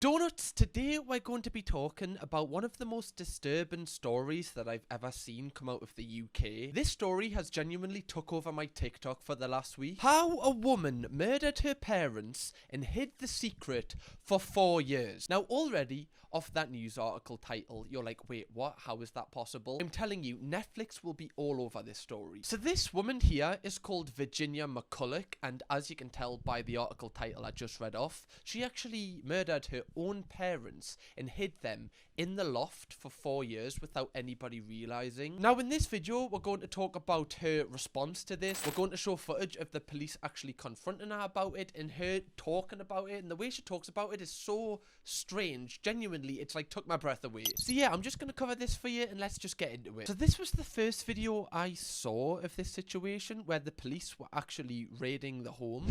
Donuts, today we're going to be talking about one of the most disturbing stories that I've ever seen come out of the UK. This story has genuinely took over my TikTok for the last week. How a woman murdered her parents and hid the secret for 4 years. Now already, off that news article title, you're like, wait, what? How is that possible? I'm telling you, Netflix will be all over this story. So this woman here is called Virginia McCulloch, and as you can tell by the article title I just read off, she actually murdered her own parents and hid them in the loft for 4 years without anybody realizing. Now in this video we're going to talk about her response to this. We're going to show footage of the police actually confronting her about it and her talking about it, and the way she talks about it is so strange. Genuinely, it's like took my breath away. So yeah, I'm just going to cover this for you and let's just get into it. So this was the first video I saw of this situation where the police were actually raiding the home.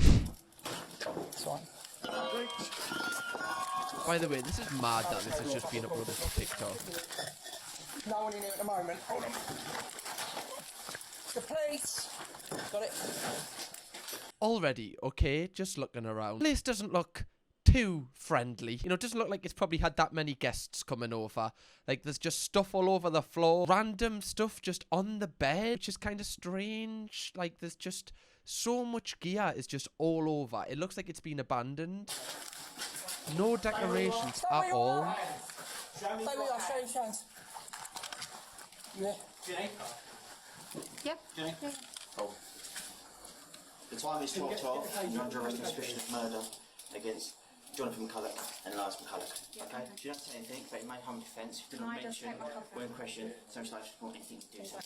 Sorry. By the way, this is mad that this has just been uploaded to TikTok. No one in here at the moment. Hold on. The police. Got it. Already, okay, just looking around. Place doesn't look too friendly. You know, it doesn't look like it's probably had that many guests coming over. Like, there's just stuff all over the floor. Random stuff just on the bed, which is kind of strange. Like, there's just so much gear is just all over. It looks like it's been abandoned. No decorations at all. Stay with us, show your hands. Yeah. Jenny? Yep. Jenny? Cool. The time is 12:12. You're under arrest on suspicion of murder against Jonathan McCulloch and Lars McCulloch. Okay? You don't have to say anything, but it may harm defence. You do not mention or in question, so much like you want anything to do so.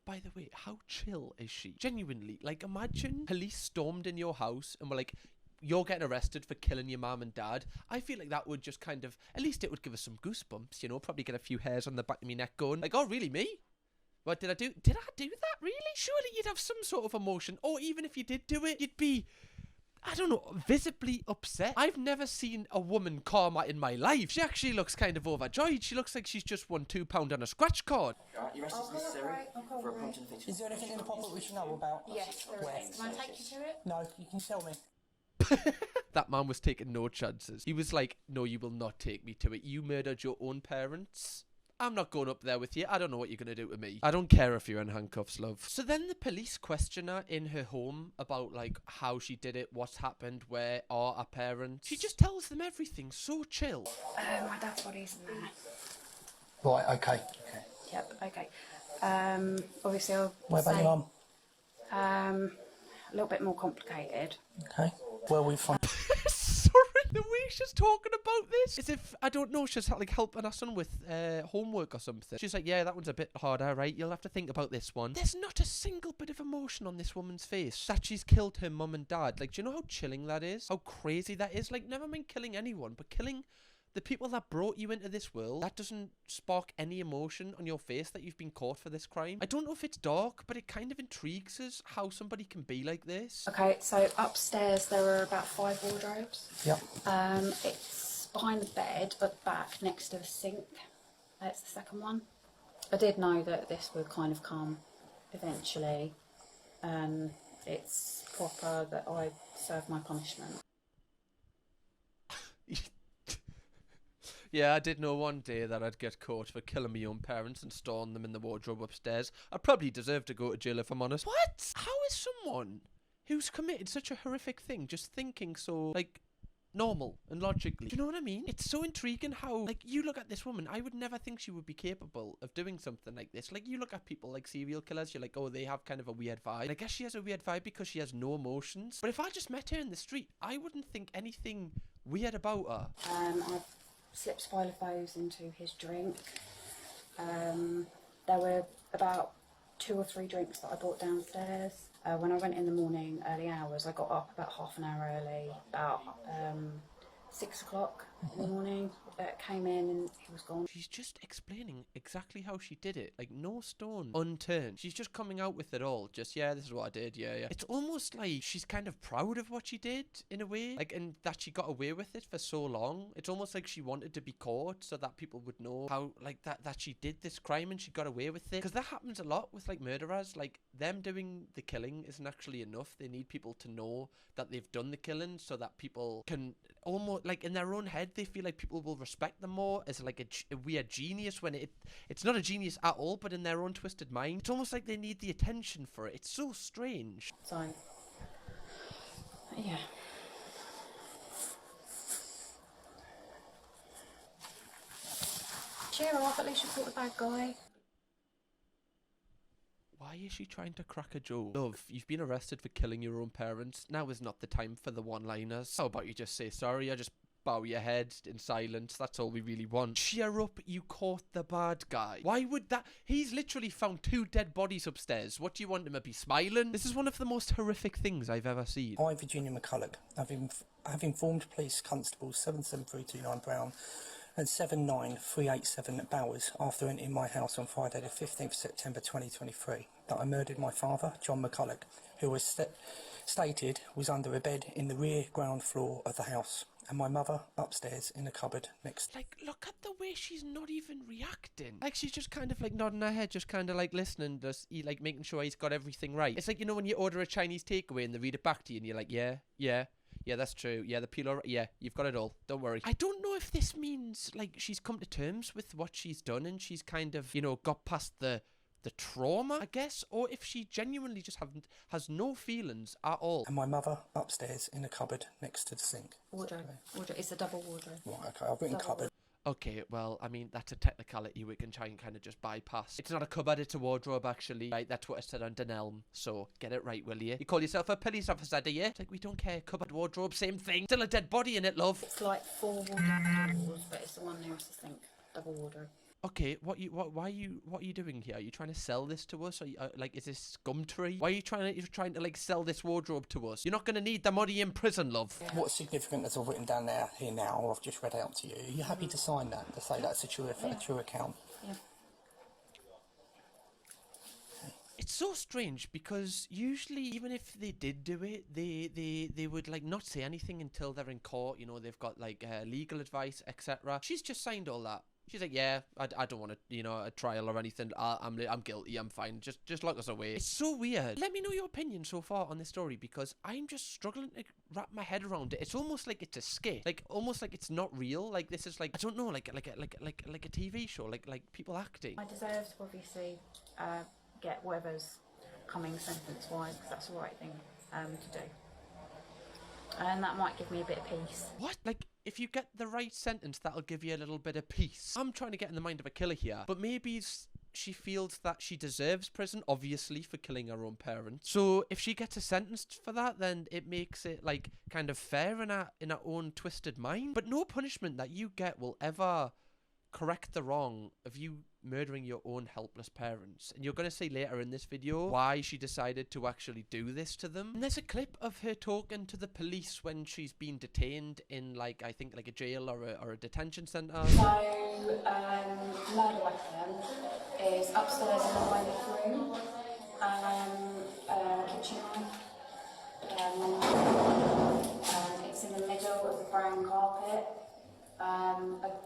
By the way, how chill is she? Genuinely, like, imagine police stormed in your house and were like, you're getting arrested for killing your mum and dad. I feel like that would just kind of, at least it would give us some goosebumps, you know, probably get a few hairs on the back of my neck going, like, oh, really, me? What did I do? Did I do that, really? Surely you'd have some sort of emotion, or even if you did do it, you'd be, I don't know, visibly upset. I've never seen a woman calmer in my life. She actually looks kind of overjoyed. She looks like she's just won £2 on a scratch card. Alright, your arrest is necessary for a prompt and Is there anything in the pocket we should know about? Yes, there Where? is. Can I take you to it? No, you can tell me. That man was taking no chances. He was like, no, you will not take me to it. You murdered your own parents. I'm not going up there with you. I don't know what you're going to do to me. I don't care if you're in handcuffs, love. So then the police question her in her home about, like, how she did it, what's happened, where are her parents. She just tells them everything, so chill. My dad's body's in there. Right, okay. Yep, okay. Obviously I'll Where about say, your mum? a little bit more complicated. Okay. Where are we from? Sorry, the way she's talking about this, as if, I don't know, she's like helping her son with homework or something. She's like, yeah, that one's a bit harder, right? You'll have to think about this one. There's not a single bit of emotion on this woman's face that she's killed her mum and dad. Like, do you know how chilling that is? How crazy that is? Like, never mind killing anyone, but killing the people that brought you into this world. That doesn't spark any emotion on your face that you've been caught for this crime. I don't know if it's dark, but it kind of intrigues us how somebody can be like this. Okay, so upstairs there are about 5 wardrobes. Yep. It's behind the bed, but back next to the sink. That's the second one. I did know that this would kind of come eventually. It's proper that I serve my punishment. Yeah, I did know one day that I'd get caught for killing my own parents and storing them in the wardrobe upstairs. I'd probably deserve to go to jail if I'm honest. What? How is someone who's committed such a horrific thing just thinking so, like, normal and logically? Do you know what I mean? It's so intriguing how, like, you look at this woman, I would never think she would be capable of doing something like this. Like, you look at people like serial killers, you're like, oh, they have kind of a weird vibe. And I guess she has a weird vibe because she has no emotions. But if I just met her in the street, I wouldn't think anything weird about her. I've slipped spoiler foes into his drink. There were about 2 or 3 drinks that I brought downstairs. When I went in the morning, early hours, I got up about half an hour early, about 6 o'clock in the morning. Came in and he was gone. She's just explaining exactly how she did it. Like, no stone unturned. She's just coming out with it all. Just, yeah, this is what I did. Yeah. It's almost like she's kind of proud of what she did, in a way. Like, and that she got away with it for so long. It's almost like she wanted to be caught so that people would know how, like, that she did this crime and she got away with it. Because that happens a lot with, like, murderers. Like, them doing the killing isn't actually enough. They need people to know that they've done the killing so that people can almost like in their own head they feel like people will respect them more as like a weird genius when it's not a genius at all, but in their own twisted mind it's almost like they need the attention for it. It's so strange. So, yeah. Cheer up, at least you caught the bad guy. Why is she trying to crack a joke? Love, you've been arrested for killing your own parents. Now is not the time for the one-liners. How about you just say sorry or just bow your head in silence? That's all we really want. Cheer up, you caught the bad guy. Why would that? He's literally found 2 dead bodies upstairs. What do you want him to be smiling? This is one of the most horrific things I've ever seen. I, Virginia McCulloch, have informed police constables 77329 Brown and 79387 Bowers after entering my house on Friday the 15th September 2023 that I murdered my father, John McCulloch, who was stated was under a bed in the rear ground floor of the house, and my mother upstairs in a cupboard next. Like, look at the way she's not even reacting. Like, she's just kind of like nodding her head, just kind of like listening, just like making sure he's got everything right. It's like, you know, when you order a Chinese takeaway and they read it back to you and you're like, yeah, that's true. Yeah, the peeler. Yeah, you've got it all. Don't worry. I don't know if this means like she's come to terms with what she's done and she's kind of, you know, got past the trauma, I guess, or if she genuinely just has no feelings at all. And my mother upstairs in a cupboard next to the sink. Wardrobe. It's a double wardrobe. Right, okay, I've written cupboard. Okay, well, I mean, that's a technicality we can try and kind of just bypass. It's not a cupboard, it's a wardrobe, actually. Right, that's what it said on Denelm. So, get it right, will you? You call yourself a police officer, do you? It's like, we don't care. Cupboard, wardrobe, same thing. Still a dead body in it, love. It's like 4 wardrobe doors, but it's the one nearest the sink. Double wardrobe. Okay, what are you doing here? Are you trying to sell this to us? Are you, like, is this Gumtree? Why are you trying to like sell this wardrobe to us? You're not gonna need the money in prison, love. Yeah. What's significant as I've written down there here now, I've just read out to you. Are you happy to sign that to say that's a true account? Yeah. It's so strange because usually, even if they did do it, they would like not say anything until they're in court. You know, they've got like legal advice, etc. She's just signed all that. She's like, yeah, I don't want to, you know, a trial or anything. I'm guilty. I'm fine. Just lock us away. It's so weird. Let me know your opinion so far on this story because I'm just struggling to wrap my head around it. It's almost like it's a skit, like almost like it's not real. Like this is like, I don't know, like a TV show, like people acting. I deserve to obviously get whatever's coming sentence-wise because that's the right thing to do. And that might give me a bit of peace. What? Like, if you get the right sentence, that'll give you a little bit of peace. I'm trying to get in the mind of a killer here, but maybe she feels that she deserves prison, obviously, for killing her own parents. So if she gets a sentence for that, then it makes it, like, kind of fair in her own twisted mind. But no punishment that you get will ever correct the wrong of you murdering your own helpless parents. And you're going to see later in this video why she decided to actually do this to them. And there's a clip of her talking to the police when she's been detained in, like, I think like a jail or a detention centre. So, murder weapon is upstairs in the private room, kitchen knife, it's in the middle of the brown carpet.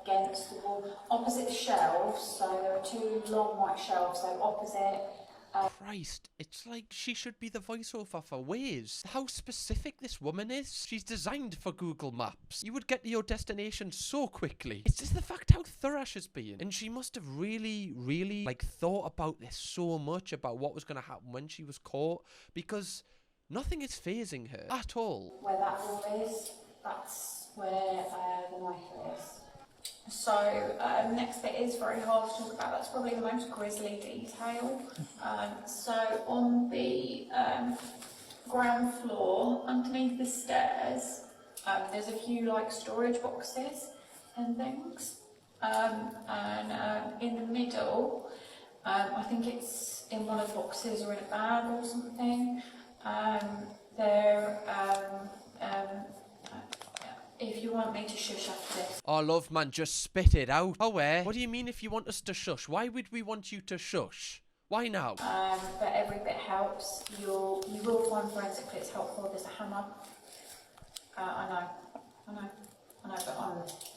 Against the wall, opposite the shelves, so there are 2 long white shelves, so opposite. Christ, it's like she should be the voiceover for Waze. How specific this woman is. She's designed for Google Maps. You would get to your destination so quickly. It's just the fact how thorough she's been. And she must have really, really, like, thought about this so much, about what was going to happen when she was caught, because nothing is phasing her at all. Where that wall is, that's where the knife is. So next bit is very hard to talk about. That's probably the most grisly detail. So on the ground floor, underneath the stairs, there's a few like storage boxes and things. And in the middle, I think it's in one of the boxes or in a bag or something. If you want me to shush after this. Oh, love, man, just spit it out. Oh, where? What do you mean if you want us to shush? Why would we want you to shush? Why now? But every bit helps. You will find forensic clips helpful. There's a hammer. I know, but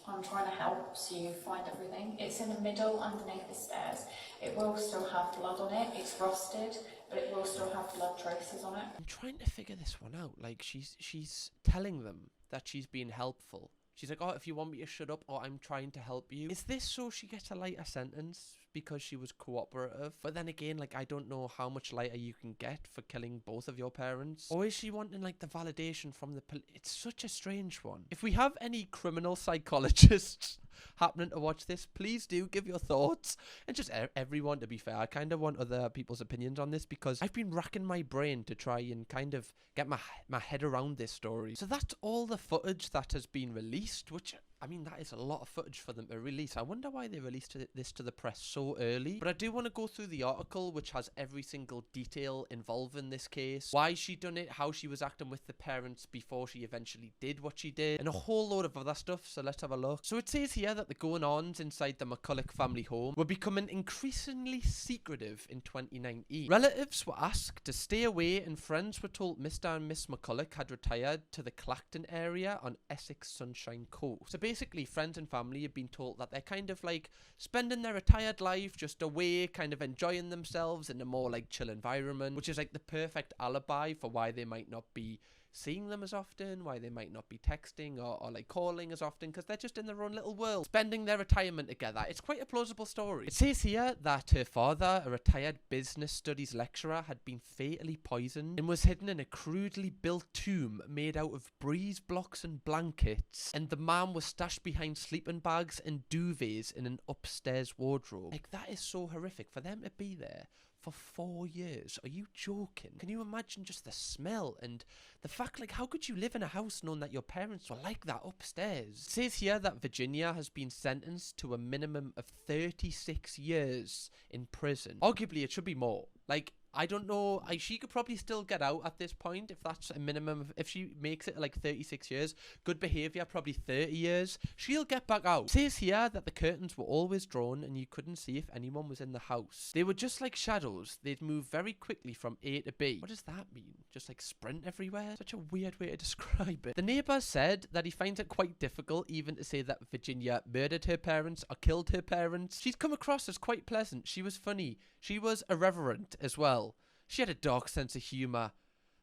I'm trying to help so you find everything. It's in the middle, underneath the stairs. It will still have blood on it. It's rusted, but it will still have blood traces on it. I'm trying to figure this one out. Like, she's telling them that she's being helpful. She's like, oh, if you want me to shut up, or I'm trying to help you. Is this so she gets a lighter sentence because she was cooperative? But then again, like, I don't know how much lighter you can get for killing both of your parents. Or is she wanting, like, the validation from the police? It's such a strange one. If we have any criminal psychologists happening to watch this, please do give your thoughts. And just everyone, to be fair, I kind of want other people's opinions on this, because I've been racking my brain to try and kind of get my head around this story. So that's all the footage that has been released, which, I mean, that is a lot of footage for them to release. I wonder why they released this to the press so early. But I do want to go through the article, which has every single detail involving this case, why she done it, how she was acting with the parents before she eventually did what she did, and a whole load of other stuff. So let's have a look. So it says here that the going-ons inside the McCulloch family home were becoming increasingly secretive in 2019. Relatives were asked to stay away, and friends were told Mr. and Miss McCulloch had retired to the Clacton area on Essex Sunshine Coast. So basically, friends and family have been told that they're kind of like spending their retired life just away, kind of enjoying themselves in a more like chill environment, which is like the perfect alibi for why they might not be seeing them as often, why they might not be texting or like calling as often, because they're just in their own little world, spending their retirement together. It's quite a plausible story. It says here that her father, a retired business studies lecturer, had been fatally poisoned and was hidden in a crudely built tomb made out of breeze blocks and blankets, and the man was stashed behind sleeping bags and duvets in an upstairs wardrobe. Like, that is so horrific for them to be there for 4 years. Are you joking? Can you imagine just the smell and the fact, like, how could you live in a house knowing that your parents were like that upstairs? It says here that Virginia has been sentenced to a minimum of 36 years in prison. Arguably, it should be more. Like, I don't know. She could probably still get out at this point if that's a minimum of, if she makes it like 36 years. Good behaviour, probably 30 years. She'll get back out. It says here that the curtains were always drawn and you couldn't see if anyone was in the house. They were just like shadows. They'd move very quickly from A to B. What does that mean? Just like sprint everywhere? Such a weird way to describe it. The neighbour said that he finds it quite difficult even to say that Virginia murdered her parents or killed her parents. She'd come across as quite pleasant. She was funny. She was irreverent as well. She had a dark sense of humour.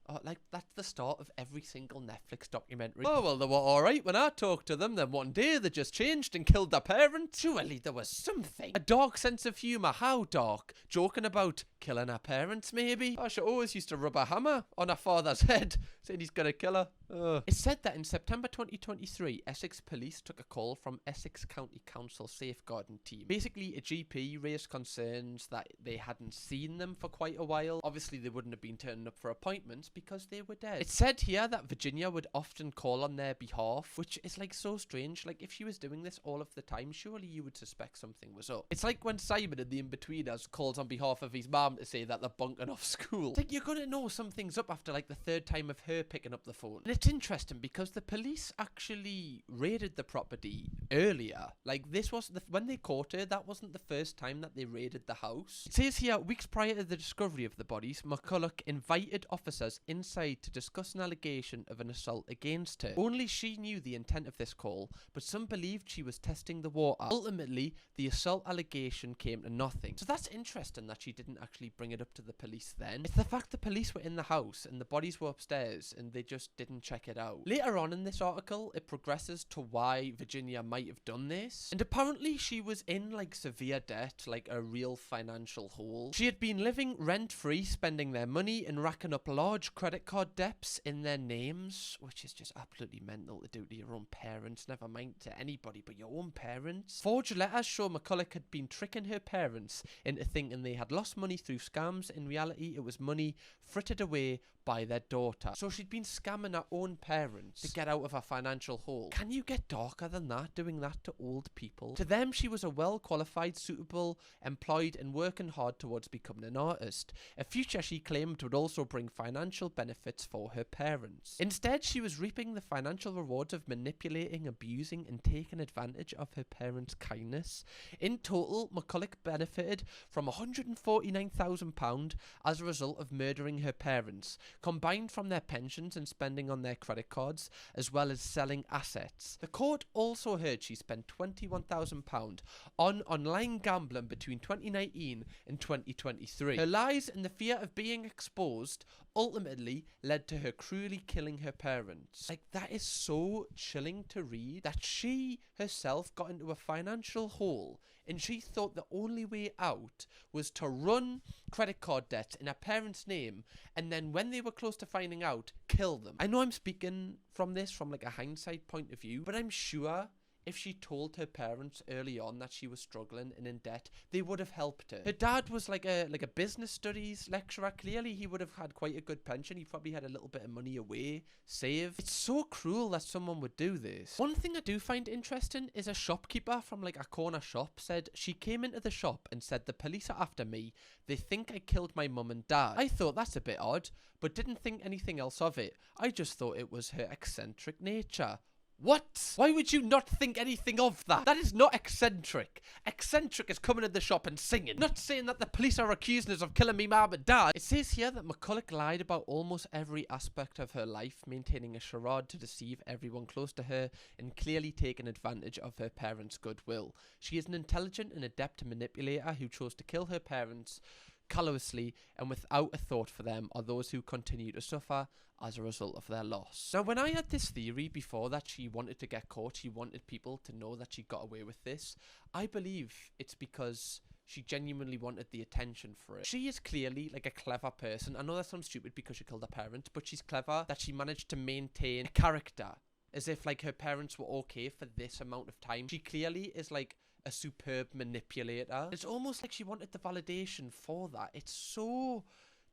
Oh, like, that's the start of every single Netflix documentary. Oh, well, they were alright when I talked to them. Then one day they just changed and killed their parents. Surely there was something. A dark sense of humour. How dark? Joking about killing her parents, maybe? Oh, she always used to rub a hammer on her father's head, saying he's gonna kill her. Ugh. It's said that in September 2023, Essex police took a call from Essex County Council safeguarding team. Basically, a GP raised concerns that they hadn't seen them for quite a while. Obviously, they wouldn't have been turning up for appointments because they were dead. It's said here that Virginia would often call on their behalf, which is like so strange. Like, if she was doing this all of the time, surely you would suspect something was up. It's like when Simon in The Inbetweeners calls on behalf of his mum to say that they're bunking off school. It's like, you're gonna know something's up after like the third time of her picking up the phone. And it's interesting because the police actually raided the property earlier. Like, this was when they caught her, that wasn't the first time that they raided the house. It says here, weeks prior to the discovery of the bodies, McCulloch invited officers inside to discuss an allegation of an assault against her. Only she knew the intent of this call, but some believed she was testing the water. Ultimately, the assault allegation came to nothing. So that's interesting that she didn't actually bring it up to the police then. It's the fact the police were in the house and the bodies were upstairs and they just didn't check it out. Later on in this article, it progresses to why Virginia might have done this. And apparently she was in like severe debt, like a real financial hole. She had been living rent-free, spending their money and racking up large credit card debts in their names, which is just absolutely mental to do to your own parents, never mind to anybody but your own parents. Forged letters show McCulloch had been tricking her parents into thinking they had lost money through scams. In reality, it was money frittered away by their daughter. So she'd been scamming her own parents to get out of her financial hole. Can you get darker than that, doing that to old people? To them, she was a well-qualified, suitable, employed and working hard towards becoming an artist. A future she claimed would also bring financial benefits for her parents. Instead, she was reaping the financial rewards of manipulating, abusing and taking advantage of her parents' kindness. In total, McCulloch benefited from £149,000 as a result of murdering her parents, combined from their pensions and spending on their credit cards, as well as selling assets. The court also heard heard she spent £21,000 on online gambling between 2019 and 2023. Her lies and the fear of being exposed ultimately led to her cruelly killing her parents. Like, that is so chilling to read, that she herself got into a financial hole and she thought the only way out was to run credit card debts in her parents' name, and then when they were close to finding out, kill them. I know I'm speaking from this from like a hindsight point of view, but I'm sure if she told her parents early on that she was struggling and in debt, they would have helped her. Her dad was like a business studies lecturer. Clearly, he would have had quite a good pension. He probably had a little bit of money away, saved. It's so cruel that someone would do this. One thing I do find interesting is a shopkeeper from like a corner shop said she came into the shop and said, "The police are after me. They think I killed my mum and dad." I thought that's a bit odd, but didn't think anything else of it. I just thought it was her eccentric nature. What? Why would you not think anything of that? That is not eccentric. Eccentric is coming in the shop and singing. Not saying that the police are accusing us of killing me mum and dad. It says here that McCulloch lied about almost every aspect of her life, maintaining a charade to deceive everyone close to her and clearly taking advantage of her parents' goodwill. She is an intelligent and adept manipulator who chose to kill her parents callously and without a thought for them or those who continue to suffer as a result of their loss. Now, when I had this theory before that she wanted to get caught, she wanted people to know that she got away with this, I believe it's because she genuinely wanted the attention for it. She is clearly like a clever person. I know that sounds stupid because she killed her parents, but she's clever that she managed to maintain a character as if like her parents were okay for this amount of time. She clearly is like a superb manipulator. It's almost like she wanted the validation for that. It's so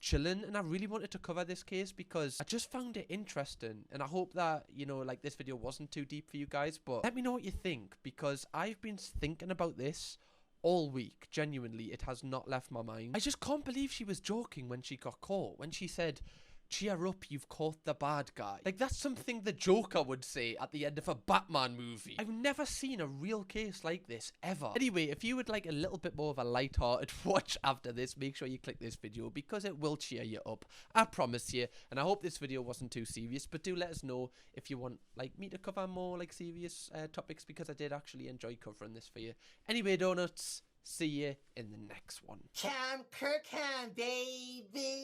chilling, and I really wanted to cover this case because I just found it interesting, and I hope that, you know, like this video wasn't too deep for you guys, but let me know what you think, because I've been thinking about this all week. Genuinely, it has not left my mind. I just can't believe she was joking when she got caught, when she said, "Cheer up, you've caught the bad guy." Like, that's something the Joker would say at the end of a Batman movie. I've never seen a real case like this, ever. Anyway, if you would like a little bit more of a light-hearted watch after this, make sure you click this video because it will cheer you up. I promise you. And I hope this video wasn't too serious, but do let us know if you want like me to cover more like serious topics, because I did actually enjoy covering this for you. Anyway, donuts, see you in the next one. Kirkham, baby.